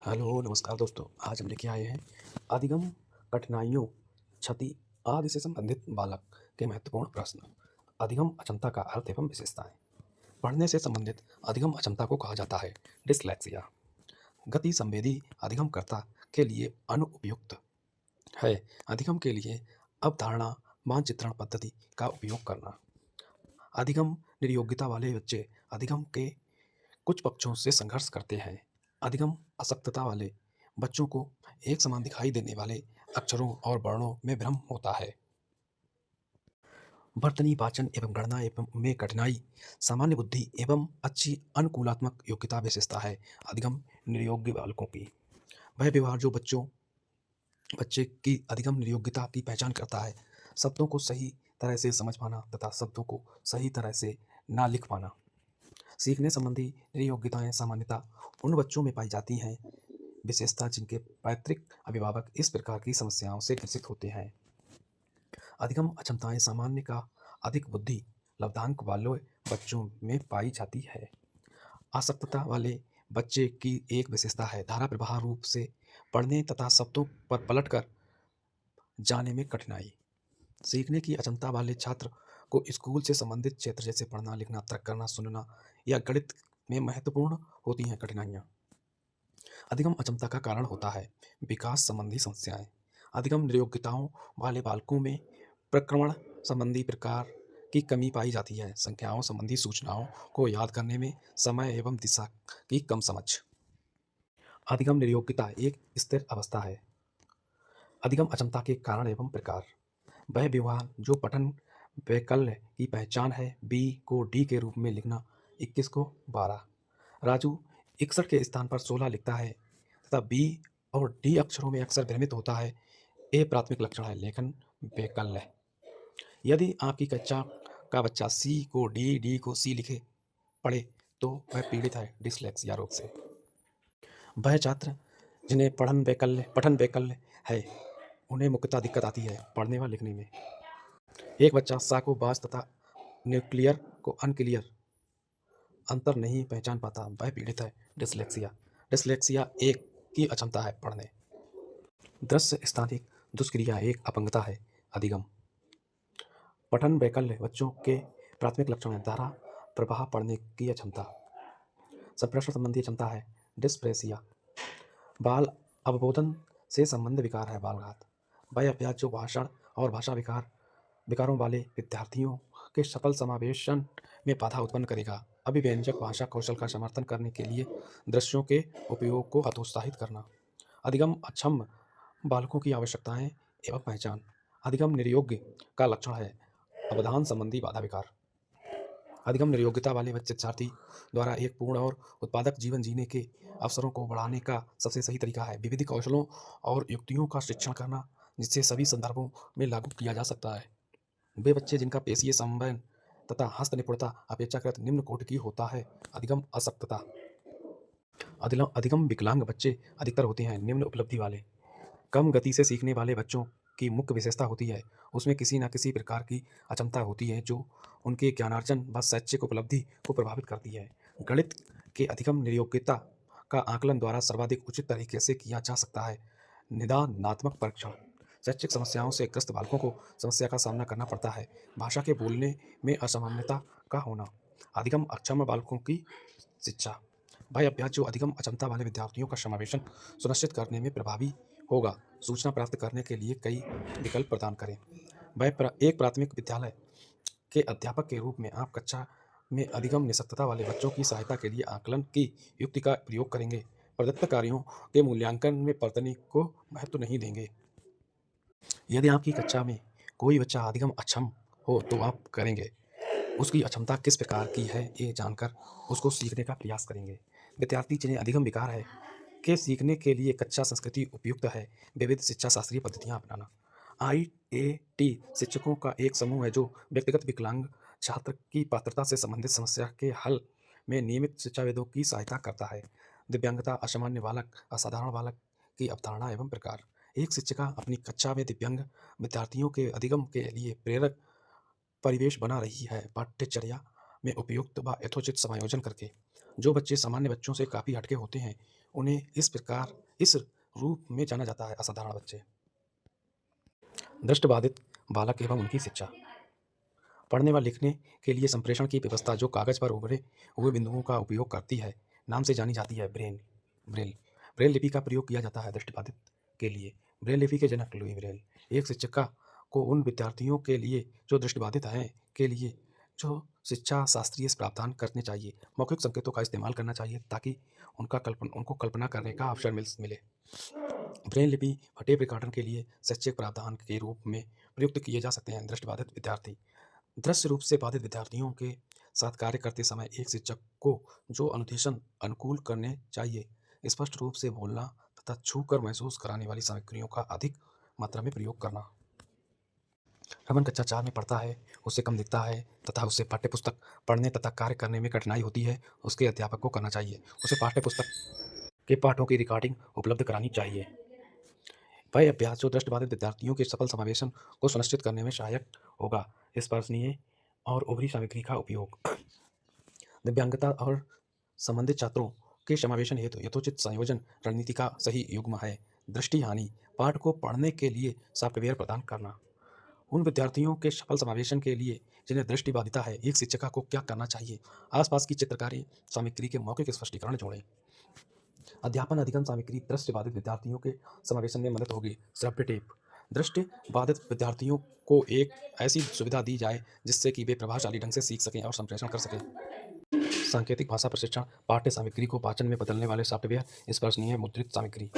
Hello, नमस्कार दोस्तों। आज हम लेके आए हैं अधिगम, कठिनाइयों, क्षति आदि से संबंधित बालक के महत्वपूर्ण प्रश्न। अधिगम अक्षमता का अर्थ एवं विशेषताएं। पढ़ने से संबंधित अधिगम अक्षमता को कहा जाता है डिस्लेक्सिया। गति संवेदी अधिगमकर्ता के लिए अनुपयुक्त है। अधिगम के लिए अवधारणा मानचित्रण पद्धति का उपयोग करना। अधिगम निर्योग्यता वाले बच्चे अधिगम के कुछ पक्षों से संघर्ष करते हैं। अधिगम असक्तता वाले बच्चों को एक समान दिखाई देने वाले अक्षरों और वर्णों में भ्रम होता है। वर्तनी वाचन एवं गणना एवं में कठिनाई सामान्य बुद्धि एवं अच्छी अनुकूलात्मक योग्यता विशेषता है अधिगम निर्योग्य बालकों की। वह व्यवहार जो बच्चे की अधिगम निर्योग्यता की पहचान करता है। शब्दों को सही तरह से समझ पाना तथा शब्दों को सही तरह से ना लिख पाना। सीखने संबंधी निर्योग्यताएं सामान्यतः उन बच्चों में पाई जाती हैं विशेषता जिनके पैतृक अभिभावक इस प्रकार की समस्याओं से ग्रसित होते हैं। अधिगम अक्षमताएं सामान्य का अधिक बुद्धि लब्धांक वाले बच्चों में पाई जाती है। आसक्तता वाले बच्चे की एक विशेषता है धारा प्रवाह रूप से पढ़ने तथा शब्दों पर पलटकर जाने में कठिनाई। सीखने की अक्षमता वाले छात्र को स्कूल से संबंधित क्षेत्र जैसे पढ़ना लिखना तर्क करना सुनना या गणित में महत्वपूर्ण होती हैं कठिनाइयाँ। अधिगम अक्षमता का कारण होता है विकास संबंधी समस्याएं। अधिगम निर्योग्यताओं वाले बालकों में प्रक्रमण संबंधी प्रकार की कमी पाई जाती है। संख्याओं संबंधी सूचनाओं को याद करने में समय एवं दिशा की कम समझ। अधिगम निर्योग्यता एक स्थिर अवस्था है। अधिगम अक्षमता के कारण एवं प्रकार। वह व्यवहार जो पठन वैकल्य की पहचान है। बी को डी के रूप में लिखना, 21 को 12। राजू 61 के स्थान पर 16 लिखता है तथा बी और डी अक्षरों में अक्सर भ्रमित होता है। ए प्राथमिक लक्षण है लेखन वैकल्य। यदि आपकी कक्षा का बच्चा सी को डी, डी को सी लिखे पढ़े तो वह पीड़ित है डिसलेक्सिया रोग से। वह छात्र जिन्हें पठन वैकल्य है उन्हें मुख्यतः दिक्कत आती है पढ़ने व लिखने में। एक बच्चा सा को बाज तथा न्यूक्लियर को अनक्लियर अंतर नहीं पहचान पाता, वह पीड़ित है डिसलेक्सिया। डिसलेक्सिया एक की अक्षमता है पढ़ने। दृश्य स्थानिक दुष्क्रिया एक अपंगता है अधिगम। पठन वैकल्य बच्चों के प्राथमिक लक्षण है धारा प्रवाह पढ़ने की अक्षमता। संप्रेषण संबंधी क्षमता है डिस्प्रेसिया। बाल अवबोधन से संबंध विकार है बालघात। वह अभ्यास जो भाषण और भाषा विकारों वाले विद्यार्थियों के सफल समावेशन में बाधा उत्पन्न करेगा। अभिव्यंजक भाषा कौशल का समर्थन करने के लिए दृश्यों के उपयोग को हतोत्साहित करना। अधिगम अक्षम बालकों की आवश्यकताएं एवं पहचान। अधिगम निर्योग्य का लक्षण है अवधान संबंधी बाधा विकार। अधिगम निर्योग्यता वाले शिक्षार्थी द्वारा एक पूर्ण और उत्पादक जीवन जीने के अवसरों को बढ़ाने का सबसे सही तरीका है विविध कौशलों और युक्तियों का शिक्षण करना जिससे सभी संदर्भों में लागू किया जा सकता है। वे बच्चे जिनका पेशीय संवयन तथा हस्त निपुणता अपेक्षाकृत निम्न कोटि की होता है। अधिगम असक्तता। अधिगम विकलांग बच्चे अधिकतर होते हैं निम्न उपलब्धि वाले। कम गति से सीखने वाले बच्चों की मुख्य विशेषता होती है उसमें किसी न किसी प्रकार की अक्षमता होती है जो उनके ज्ञानार्जन व शैक्षिक उपलब्धि को प्रभावित करती है। गणित के अधिगम निर्योग्यता का आकलन द्वारा सर्वाधिक उचित तरीके से किया जा सकता है। निदानात्मक परीक्षण। शैक्षिक समस्याओं से ग्रस्त बालकों को समस्या का सामना करना पड़ता है। भाषा के बोलने में असामान्यता का होना। अधिगम अक्षम बालकों की शिक्षा। वह अभ्यास जो अधिगम अक्षमता वाले विद्यार्थियों का समावेशन सुनिश्चित करने में प्रभावी होगा। सूचना प्राप्त करने के लिए कई विकल्प प्रदान करें। वह एक प्राथमिक विद्यालय के अध्यापक के रूप में आप कक्षा में अधिगम निःशक्तता वाले बच्चों की सहायता के लिए आकलन की युक्ति का प्रयोग करेंगे। प्रदत्त कार्यों के मूल्यांकन में वर्तनी को महत्व नहीं देंगे। यदि आपकी कक्षा में कोई बच्चा अधिगम अक्षम हो तो आप करेंगे उसकी अक्षमता किस प्रकार की है ये जानकर उसको सीखने का प्रयास करेंगे। विद्यार्थी जिन्हें अधिगम विकार है के सीखने के लिए कक्षा संस्कृति उपयुक्त है विविध शिक्षा शास्त्रीय पद्धतियां अपनाना। IAT शिक्षकों का एक समूह है जो व्यक्तिगत विकलांग छात्र की पात्रता से संबंधित समस्या के हल में नियमित शिक्षाविदों की सहायता करता है। दिव्यांगता असामान्य बालक असाधारण बालक की अवधारणा एवं प्रकार। एक शिक्षिका अपनी कक्षा में दिव्यांग विद्यार्थियों के अधिगम के लिए प्रेरक परिवेश बना रही है पाठ्यचर्या में उपयुक्त व यथोचित समायोजन करके। जो बच्चे सामान्य बच्चों से काफ़ी हटके होते हैं उन्हें इस रूप में जाना जाता है असाधारण बच्चे। दृष्टिबाधित बालक एवं उनकी शिक्षा। पढ़ने व लिखने के लिए संप्रेषण की व्यवस्था जो कागज पर उभरे हुए बिंदुओं का उपयोग करती है नाम से जानी जाती है ब्रेल। ब्रेल लिपि का प्रयोग किया जाता है दृष्टिबाधित के लिए। ब्रेल लिपि के जनक लुई ब्रेल। एक शिक्षिका को उन विद्यार्थियों के लिए जो दृष्टिबाधित हैं के लिए जो शिक्षा शास्त्रीय प्रावधान करने चाहिए, मौखिक संकेतों का इस्तेमाल करना चाहिए ताकि उनको कल्पना करने का अवसर मिले। ब्रेल लिपि व टेप रिकॉर्डर के लिए शैक्षिक प्रावधान के रूप में प्रयुक्त किए जा सकते हैं। दृष्टिबाधित विद्यार्थी। दृश्य रूप से बाधित विद्यार्थियों के साथ कार्य करते समय एक शिक्षक को जो अनुदेशन अनुकूल करने चाहिए, स्पष्ट रूप से बोलना तथा छूकर महसूस कराने वाली सामग्रियों का अधिक मात्रा में प्रयोग करना। रमन कक्षा 4 में पढ़ता है, उससे कम दिखता है तथा उससे पाठ्यपुस्तक पढ़ने तथा कार्य करने में कठिनाई होती है, उसके अध्यापक को करना चाहिए। उसे पाठ्यपुस्तक के पाठों की रिकॉर्डिंग उपलब्ध करानी चाहिए। वह अभ्यास जो दृष्टिबाधित विद्यार्थियों के सफल समावेशन को सुनिश्चित करने में सहायक होगा। स्पर्शनीय और उभरी सामग्री का उपयोग। दिव्यांगता और संबंधित छात्रों के समावेशन हेतु यथोचित संयोजन रणनीति का सही युग्म है। दृष्टि हानि। पाठ को पढ़ने के लिए सॉफ्टवेयर प्रदान करना। उन विद्यार्थियों के सफल समावेशन के लिए जिन्हें दृष्टि बाधिता है, एक शिक्षिका को क्या करना चाहिए? आसपास की चित्रकारी सामग्री के मौखिक स्पष्टीकरण जोड़ें। अध्यापन अधिगम सामग्री दृष्टि बाधित विद्यार्थियों के समावेशन में मदद होगी। श्रव्य टेप। दृष्टि बाधित विद्यार्थियों को एक ऐसी सुविधा दी जाए जिससे कि वे प्रभावशाली ढंग से सीख सकें और संप्रेषण कर सकें। सांकेतिक भाषा प्रशिक्षण। पाठ्य सामग्री को वाचन में बदलने वाले सॉफ्टवेयर। स्पर्शनीय मुद्रित सामग्री।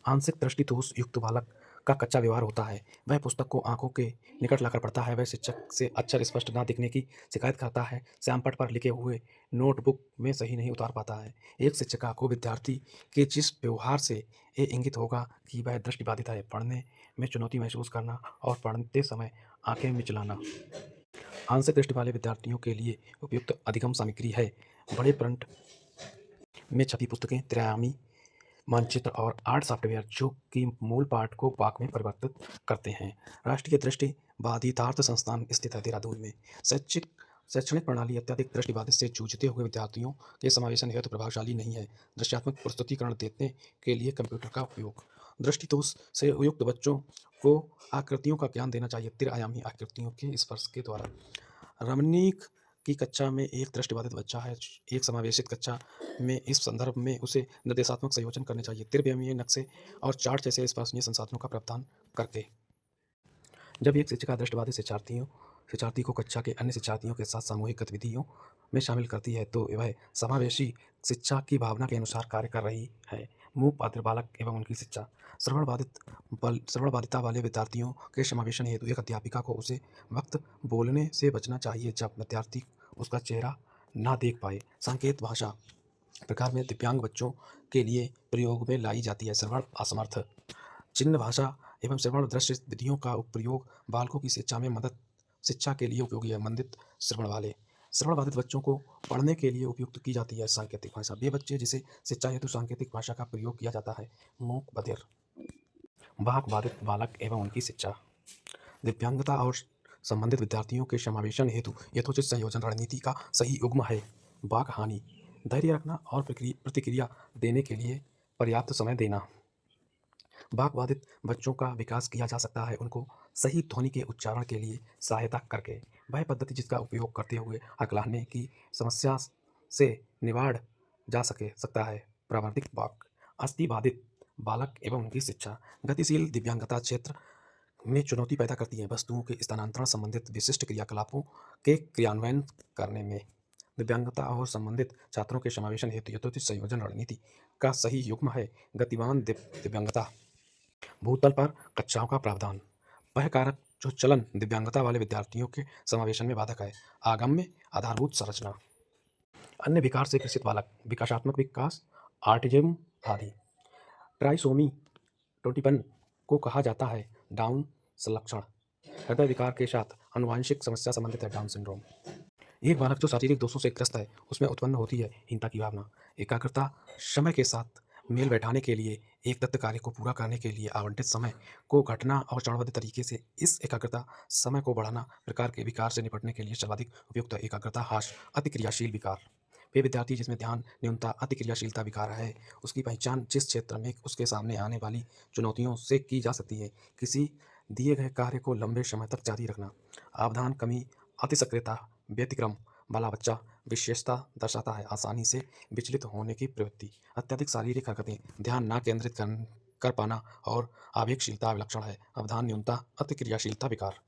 आंशिक दृष्टि दोष युक्त बालक का कच्चा व्यवहार होता है। वह पुस्तक को आंखों के निकट लाकर पढ़ता है। वह शिक्षक से अक्षर स्पष्ट न दिखने की शिकायत करता है। श्यामपट्ट पर लिखे हुए नोटबुक में सही नहीं उतार पाता है। एक शिक्षिका को विद्यार्थी के जिस व्यवहार से ये इंगित होगा कि वह दृष्टिबाधित है, पढ़ने में चुनौती महसूस करना और पढ़ते समय आंखें मिचलाना। आंशिक दृष्टि वाले विद्यार्थियों के लिए उपयुक्त अधिगम सामग्री है। बड़े प्रिंट में छपी पुस्तकें, त्रिआयामी मानचित्र और आर्ट सॉफ्टवेयर जो कि मूल पाठ को वाक में परिवर्तित करते हैं। राष्ट्रीय दृष्टि बाधितार्थ संस्थान स्थित है देहरादून में। शैक्षणिक प्रणाली अत्यधिक दृष्टिबाधित से जूझते हुए विद्यार्थियों के समावेशन हेतु प्रभावशाली नहीं है। दृश्यात्मक प्रस्तुतिकरण देने के लिए कंप्यूटर का उपयोग। दृष्टि दोष से युक्त बच्चों को आकृतियों का ज्ञान देना चाहिए त्रिआयामी आकृतियों के स्पर्श के द्वारा। रमणीक की कक्षा में एक दृष्टिबाधित बच्चा है। एक समावेशित कक्षा में इस संदर्भ में उसे निर्देशात्मक संयोजन करने चाहिए त्रिविमीय नक्शे और चार्ट जैसे स्पर्शनीय संसाधनों का प्रावधान करके। जब एक शिक्षिका दृष्टिबाधित शिक्षार्थी को कक्षा के अन्य शिक्षार्थियों के साथ सामूहिक गतिविधियों में शामिल करती है तो वह समावेशी शिक्षा की भावना के अनुसार कार्य कर रही है। मूक पात्र बालक एवं उनकी शिक्षा। श्रवण बाधिता वाले विद्यार्थियों के समावेशन हेतु एक अध्यापिका को उसे वक्त बोलने से बचना चाहिए जब विद्यार्थी उसका चेहरा ना देख पाए। संकेत भाषा प्रकार में दिव्यांग बच्चों के लिए प्रयोग में लाई जाती है। श्रवण असमर्थ। चिन्ह भाषा एवं श्रवण दृश्य विधियों का प्रयोग बालकों की शिक्षा के लिए उपयोगी है। मंदित श्रवण बाधित बच्चों को पढ़ने के लिए उपयुक्त की जाती है सांकेतिक भाषा। वे बच्चे जिसे शिक्षा हेतु सांकेतिक भाषा का प्रयोग किया जाता है। मूक बधिर। वाक बाधित बालक एवं उनकी शिक्षा। दिव्यांगता और संबंधित विद्यार्थियों के समावेशन हेतु यथोचित संयोजन रणनीति का सही युग्म है। वाक हानि। धैर्य रखना और प्रतिक्रिया देने के लिए पर्याप्त समय देना। वाक बाधित बच्चों का विकास किया जा सकता है उनको सही ध्वनि के उच्चारण के लिए सहायता करके। वह पद्धति जिसका उपयोग करते हुए हकलाने की समस्या से निवाड़ जा सकता है। प्रावर्तिक वाक। अस्थि बाधित बालक एवं उनकी शिक्षा। गतिशील दिव्यांगता क्षेत्र में चुनौती पैदा करती है वस्तुओं के स्थानांतरण संबंधित विशिष्ट क्रियाकलापों के क्रियान्वयन करने में। दिव्यांगता और संबंधित छात्रों के समावेशन हेतु यथोचित संयोजन रणनीति का सही युग्म है। गतिवान दिव्यांगता। भूतल पर कक्षाओं का प्रावधान। वह कारक जो चलन दिव्यांगता वाले विद्यार्थियों के समावेशन में बाधक है। आगम्य आधारभूत संरचना। अन्य विकार से ग्रसित बालक। विकासात्मक विकास, ऑटिज्म आदि। ट्राइसोमी 21 को कहा जाता है डाउन संलक्षण। हृदय विकार के साथ आनुवांशिक समस्या संबंधित है डाउन सिंड्रोम। एक बालक जो शारीरिक दोषों से ग्रस्त है उसमें उत्पन्न होती है हीनता की भावना। एकाग्रता समय के साथ मेल बैठाने के लिए एक दत्त कार्य को पूरा करने के लिए आवंटित समय को घटना और चरणबद्ध तरीके से इस एकाग्रता समय को बढ़ाना प्रकार के विकार से निपटने के लिए सर्वाधिक उपयुक्त है। एकाग्रता हास अतिक्रियाशील विकार। वे विद्यार्थी जिसमें ध्यान न्यूनता अतिक्रियाशीलता विकार है, उसकी पहचान जिस क्षेत्र में उसके सामने आने वाली चुनौतियों से की जा सकती है। किसी दिए गए कार्य को लंबे समय तक जारी रखना। अवधान कमी, अतिसक्रियता, व्यतिक्रम वाला बच्चा विशेषता दर्शाता है। आसानी से विचलित होने की प्रवृत्ति, अत्यधिक शारीरिक हरकतें, ध्यान न केंद्रित कर पाना और आवेगशीलता लक्षण है। अवधान न्यूनता अतिक्रियाशीलता विकार।